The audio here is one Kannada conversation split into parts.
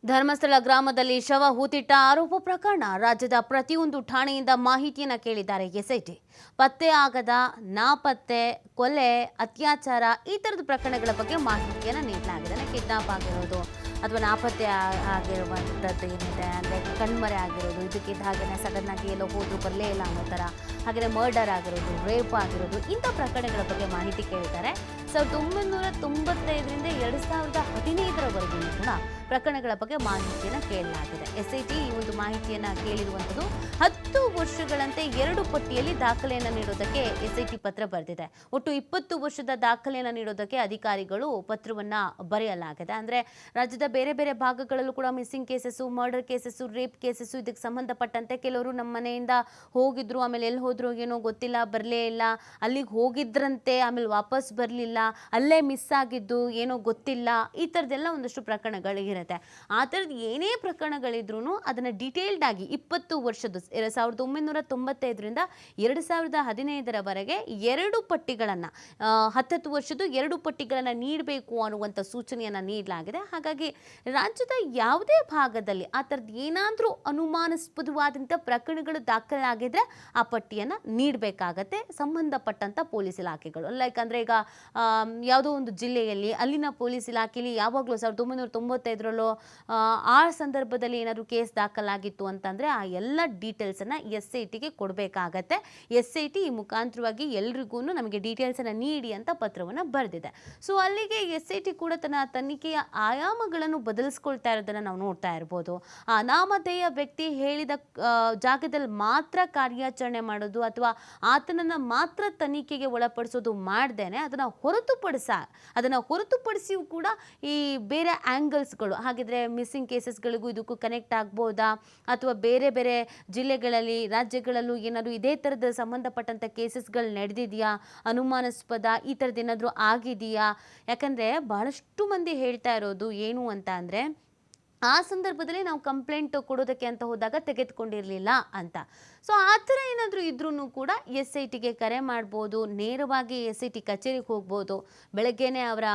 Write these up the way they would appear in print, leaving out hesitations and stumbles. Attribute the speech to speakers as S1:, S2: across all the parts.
S1: ಧರ್ಮಸ್ಥಳ ಗ್ರಾಮದಲ್ಲಿ ಶವ ಹೂತಿಟ್ಟ ಆರೋಪ ಪ್ರಕರಣ. ರಾಜ್ಯದ ಪ್ರತಿಯೊಂದು ಠಾಣೆಯಿಂದ ಮಾಹಿತಿಯನ್ನು ಕೇಳಿದ್ದಾರೆ ಎಸ್ಐಟಿ. ಪತ್ತೆ ಆಗದ, ನಾಪತ್ತೆ, ಕೊಲೆ, ಅತ್ಯಾಚಾರ ಈ ಥರದ ಪ್ರಕರಣಗಳ ಬಗ್ಗೆ ಮಾಹಿತಿಯನ್ನು ನೀಡಲಾಗಿದೆ. ಕಿಡ್ನಾಪ್ ಆಗಿರೋದು ಅಥವಾ ನಾಪತ್ತೆ ಆಗಿರುವಂಥದ್ದು ಏನಿದೆ ಅಂದರೆ ಕಣ್ಮರೆ ಆಗಿರೋದು, ಇದಕ್ಕಿದ್ದ ಹಾಗೆಯೇ ಸಡನ್ನಾಗಿ ಎಲ್ಲೋ ಹೋದ್ರು ಬರಲೇ ಇಲ್ಲ ಅನ್ನೋ ಥರ, ಹಾಗೆಯೇ ಮರ್ಡರ್ ಆಗಿರೋದು, ರೇಪ್ ಆಗಿರೋದು ಇಂಥ ಪ್ರಕರಣಗಳ ಬಗ್ಗೆ ಮಾಹಿತಿ ಕೇಳಿದ್ದಾರೆ. 1995ರಿಂದ 2015ರವರೆಗೂ ಕೂಡ ಪ್ರಕರಣಗಳ ಬಗ್ಗೆ ಮಾಹಿತಿಯನ್ನು ಕೇಳಲಾಗಿದೆ. ಎಸ್ಐಟಿ ಈ ಒಂದು ಮಾಹಿತಿಯನ್ನು ಕೇಳಿರುವಂಥದ್ದು 10 ವರ್ಷಗಳಂತೆ 2 ಪಟ್ಟಿಯಲ್ಲಿ ದಾಖಲೆಯನ್ನು ನೀಡೋದಕ್ಕೆ ಎಸ್ಐಟಿ ಪತ್ರ ಬರೆದಿದೆ. ಒಟ್ಟು 20 ವರ್ಷದ ದಾಖಲೆಯನ್ನು ನೀಡೋದಕ್ಕೆ ಅಧಿಕಾರಿಗಳು ಪತ್ರವನ್ನು ಬರೆಯಲಾಗಿದೆ. ಅಂದರೆ ರಾಜ್ಯದ ಬೇರೆ ಬೇರೆ ಭಾಗಗಳಲ್ಲೂ ಕೂಡ missing cases, murder cases, rape cases ಇದಕ್ಕೆ ಸಂಬಂಧಪಟ್ಟಂತೆ ಕೆಲವರು ನಮ್ಮ ಮನೆಯಿಂದ ಹೋಗಿದ್ರು, ಆಮೇಲೆ ಎಲ್ಲಿ ಹೋದ್ರು ಏನೋ ಗೊತ್ತಿಲ್ಲ, ಬರಲೇ ಇಲ್ಲ, ಅಲ್ಲಿಗೆ ಹೋಗಿದ್ರಂತೆ ಆಮೇಲೆ ವಾಪಸ್ ಬರಲಿಲ್ಲ, ಅಲ್ಲೇ ಮಿಸ್ ಆಗಿದ್ದು ಏನೋ ಗೊತ್ತಿಲ್ಲ, ಈ ಥರದ್ದೆಲ್ಲ ಒಂದಷ್ಟು ಪ್ರಕರಣಗಳಿರುತ್ತೆ. ಆ ಥರದ್ದು ಏನೇ ಪ್ರಕರಣಗಳಿದ್ರೂ ಅದನ್ನು ಡೀಟೇಲ್ಡ್ ಆಗಿ 20 ವರ್ಷದ 1995ರಿಂದ 2015ರವರೆಗೆ 2 ಪಟ್ಟಿಗಳನ್ನು 10 ವರ್ಷದ 2 ಪಟ್ಟಿಗಳನ್ನು ನೀಡಬೇಕು ಅನ್ನುವಂಥ ಸೂಚನೆಯನ್ನು ನೀಡಲಾಗಿದೆ. ಹಾಗಾಗಿ ರಾಜ್ಯದ ಯಾವುದೇ ಭಾಗದಲ್ಲಿ ಆ ಥರದ್ದು ಏನಾದರೂ ಅನುಮಾನಾಸ್ಪದವಾದಂಥ ಪ್ರಕರಣಗಳು ದಾಖಲಾಗಿದ್ರೆ ಆ ಪಟ್ಟಿಯನ್ನು ನೀಡಬೇಕಾಗತ್ತೆ ಸಂಬಂಧಪಟ್ಟಂಥ ಪೊಲೀಸ್ ಇಲಾಖೆಗಳು. ಲೈಕ್ ಅಂದರೆ ಈಗ ಯಾವುದೋ ಒಂದು ಜಿಲ್ಲೆಯಲ್ಲಿ ಅಲ್ಲಿನ ಪೊಲೀಸ್ ಇಲಾಖೆಯಲ್ಲಿ ಯಾವಾಗಲೂ 1995ರಲ್ಲೋ ಆ ಸಂದರ್ಭದಲ್ಲಿ ಏನಾದರೂ ಕೇಸ್ ದಾಖಲಾಗಿತ್ತು ಅಂತಂದರೆ ಆ ಎಲ್ಲ ಡೀಟೇಲ್ಸನ್ನು SITಗೆ ಕೊಡಬೇಕಾಗತ್ತೆ. SIT ಈ ಮುಖಾಂತರವಾಗಿ ಎಲ್ರಿಗೂ ನಮಗೆ ಡೀಟೇಲ್ಸನ್ನು ನೀಡಿ ಅಂತ ಪತ್ರವನ್ನು ಬರೆದಿದೆ. ಸೊ ಅಲ್ಲಿಗೆ SIT ಕೂಡ ತನ್ನ ತನಿಖೆಯ ಆಯಾಮಗಳನ್ನು ಬದಲಿಸ್ಕೊಳ್ತಾ ಇರೋದನ್ನು ನಾವು ನೋಡ್ತಾ ಇರ್ಬೋದು. ಆ ಅನಾಮಧೇಯ ವ್ಯಕ್ತಿ ಹೇಳಿದ ಜಾಗದಲ್ಲಿ ಮಾತ್ರ ಕಾರ್ಯಾಚರಣೆ ಮಾಡೋದು ಅಥವಾ ಆತನನ್ನು ಮಾತ್ರ ತನಿಖೆಗೆ ಒಳಪಡಿಸೋದು ಮಾಡ್ದೇನೆ ಅದನ್ನು ಹೊರತುಪಡಿಸಿಯೂ ಕೂಡ ಈ ಬೇರೆ ಆ್ಯಂಗಲ್ಸ್ಗಳು, ಹಾಗಿದ್ರೆ ಮಿಸ್ಸಿಂಗ್ ಕೇಸಸ್ಗಳಿಗೂ ಇದಕ್ಕೂ ಕನೆಕ್ಟ್ ಆಗ್ಬೋದಾ, ಅಥವಾ ಬೇರೆ ಬೇರೆ ಜಿಲ್ಲೆಗಳಲ್ಲಿ ರಾಜ್ಯಗಳಲ್ಲೂ ಏನಾದರೂ ಇದೇ ಥರದ ಸಂಬಂಧಪಟ್ಟಂಥ ಕೇಸಸ್ಗಳು ನಡೆದಿದೆಯಾ, ಅನುಮಾನಾಸ್ಪದ ಈ ಥರದ್ದು ಏನಾದರೂ ಆಗಿದೆಯಾ? ಯಾಕಂದರೆ ಬಹಳಷ್ಟು ಮಂದಿ ಹೇಳ್ತಾ ಇರೋದು ಏನು ಅಂತ ಅಂದರೆ ಆ ಸಂದರ್ಭದಲ್ಲಿ ನಾವು ಕಂಪ್ಲೇಂಟ್ ಕೊಡೋದಕ್ಕೆ ಅಂತ ಹೋದಾಗ ತೆಗೆದುಕೊಂಡಿರಲಿಲ್ಲ ಅಂತ. ಸೊ ಆ ಥರ ಏನಾದರೂ ಇದ್ರೂ ಕೂಡ SITಗೆ ಕರೆ ಮಾಡ್ಬೋದು, ನೇರವಾಗಿ SIT ಕಚೇರಿಗೆ ಹೋಗ್ಬೋದು. ಬೆಳಗ್ಗೆನೇ ಅವರ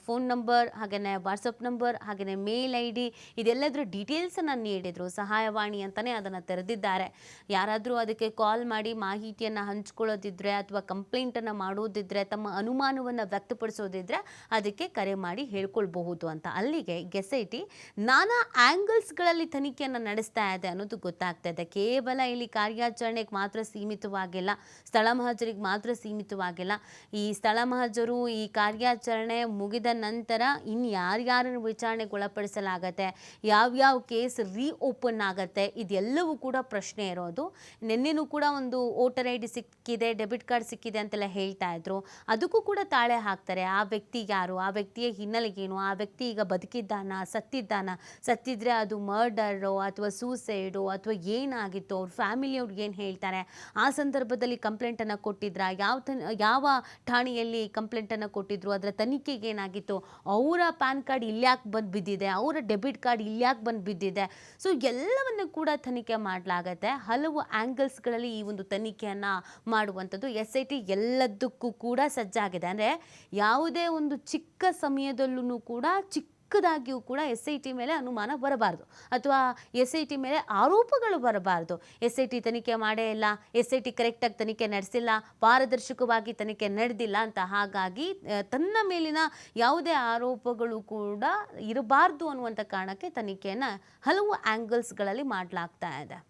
S1: ಫೋನ್ ನಂಬರ್, ಹಾಗೆಯೇ ವಾಟ್ಸಪ್ ನಂಬರ್, ಹಾಗೆಯೇ ಮೇಲ್ ID ಇದೆಲ್ಲದರ ಡೀಟೇಲ್ಸನ್ನು ನೀಡಿದರು. ಸಹಾಯವಾಣಿ ಅಂತಲೇ ಅದನ್ನು ತೆರೆದಿದ್ದಾರೆ. ಯಾರಾದರೂ ಅದಕ್ಕೆ ಕಾಲ್ ಮಾಡಿ ಮಾಹಿತಿಯನ್ನು ಹಂಚ್ಕೊಳ್ಳೋದಿದ್ರೆ ಅಥವಾ ಕಂಪ್ಲೇಂಟನ್ನು ಮಾಡೋದಿದ್ರೆ, ತಮ್ಮ ಅನುಮಾನವನ್ನು ವ್ಯಕ್ತಪಡಿಸೋದಿದ್ರೆ ಅದಕ್ಕೆ ಕರೆ ಮಾಡಿ ಹೇಳ್ಕೊಳ್ಬಹುದು ಅಂತ. ಅಲ್ಲಿಗೆ SIT ನಾನಾ ಆ್ಯಂಗಲ್ಸ್ಗಳಲ್ಲಿ ತನಿಖೆಯನ್ನು ನಡೆಸ್ತಾ ಇದೆ ಅನ್ನೋದು ಗೊತ್ತಾಗ್ತಾ ಇದೆ. ಕೇವಲ ಇಲ್ಲಿ ಕಾರ್ಯಾಚರಣೆಗೆ ಮಾತ್ರ ಸೀಮಿತವಾಗಿಲ್ಲ, ಸ್ಥಳ ಮಹಜರಿಗೆ ಮಾತ್ರ ಸೀಮಿತವಾಗಿಲ್ಲ. ಈ ಸ್ಥಳ ಮಹಜರು, ಈ ಕಾರ್ಯಾಚರಣೆ ಮುಗಿದ ನಂತರ ಇನ್ನು ಯಾರ್ಯಾರನ್ನು ವಿಚಾರಣೆಗೆ ಒಳಪಡಿಸಲಾಗತ್ತೆ, ಯಾವ್ಯಾವ ಕೇಸ್ ರೀಓಪನ್ ಆಗತ್ತೆ, ಇದೆಲ್ಲವೂ ಕೂಡ ಪ್ರಶ್ನೆ ಇರೋದು. ನಿನ್ನೆನೂ ಕೂಡ ಒಂದು ವೋಟರ್ ID ಸಿಕ್ಕಿದೆ, ಡೆಬಿಟ್ ಕಾರ್ಡ್ ಸಿಕ್ಕಿದೆ ಅಂತೆಲ್ಲ ಹೇಳ್ತಾ ಇದ್ರು. ಅದಕ್ಕೂ ಕೂಡ ತಾಳೆ ಹಾಕ್ತಾರೆ. ಆ ವ್ಯಕ್ತಿ ಯಾರು, ಆ ವ್ಯಕ್ತಿಯ ಹಿನ್ನೆಲೆಗೇನು, ಆ ವ್ಯಕ್ತಿ ಈಗ ಬದುಕಿದ್ದಾನ, ಸತ್ತಿದ್ರೆ ಅದು ಮರ್ಡರೋ ಅಥವಾ ಸೂಸೈಡೋ ಅಥವಾ ಏನಾಗಿತ್ತು, ಅವ್ರ ಫ್ಯಾಮಿಲಿಯವ್ರು ಏನು ಹೇಳ್ತಾರೆ, ಆ ಸಂದರ್ಭದಲ್ಲಿ ಕಂಪ್ಲೇಂಟನ್ನು ಕೊಟ್ಟಿದ್ರಾ, ಯಾವ ಠಾಣೆಯಲ್ಲಿ ಕಂಪ್ಲೇಂಟನ್ನು ಕೊಟ್ಟಿದ್ರು, ಅದರ ತನಿಖೆಗೆ ಏನಾಗಿತ್ತು, ಅವರ ಪ್ಯಾನ್ ಕಾರ್ಡ್ ಇಲ್ಯಾಕೆ ಬಂದು ಬಿದ್ದಿದೆ, ಅವರ ಡೆಬಿಟ್ ಕಾರ್ಡ್ ಇಲ್ಯಾಕೆ ಬಂದು ಬಿದ್ದಿದೆ. ಸೊ ಎಲ್ಲವನ್ನು ಕೂಡ ತನಿಖೆ ಮಾಡಲಾಗತ್ತೆ. ಹಲವು ಆ್ಯಂಗಲ್ಸ್ಗಳಲ್ಲಿ ಈ ಒಂದು ತನಿಖೆಯನ್ನು ಮಾಡುವಂಥದ್ದು SIT ಎಲ್ಲದಕ್ಕೂ ಕೂಡ ಸಜ್ಜಾಗಿದೆ. ಅಂದರೆ ಯಾವುದೇ ಒಂದು ಚಿಕ್ಕ ಸಮಯದಲ್ಲೂ ಕೂಡ ಚಿಕ್ಕದಾಗಿಯೂ ಕೂಡ SIT ಮೇಲೆ ಅನುಮಾನ ಬರಬಾರ್ದು ಅಥವಾ SIT ಮೇಲೆ ಆರೋಪಗಳು ಬರಬಾರ್ದು. SIT ತನಿಖೆ ಮಾಡೇ ಇಲ್ಲ, SIT ಕರೆಕ್ಟಾಗಿ ತನಿಖೆ ನಡೆಸಿಲ್ಲ, ಪಾರದರ್ಶಕವಾಗಿ ತನಿಖೆ ನಡೆದಿಲ್ಲ ಅಂತ. ಹಾಗಾಗಿ ತನ್ನ ಮೇಲಿನ ಯಾವುದೇ ಆರೋಪಗಳು ಕೂಡ ಇರಬಾರ್ದು ಅನ್ನುವಂಥ ಕಾರಣಕ್ಕೆ ತನಿಖೆಯನ್ನು ಹಲವು ಆ್ಯಂಗಲ್ಸ್ಗಳಲ್ಲಿ ಮಾಡಲಾಗ್ತಾ ಇದೆ.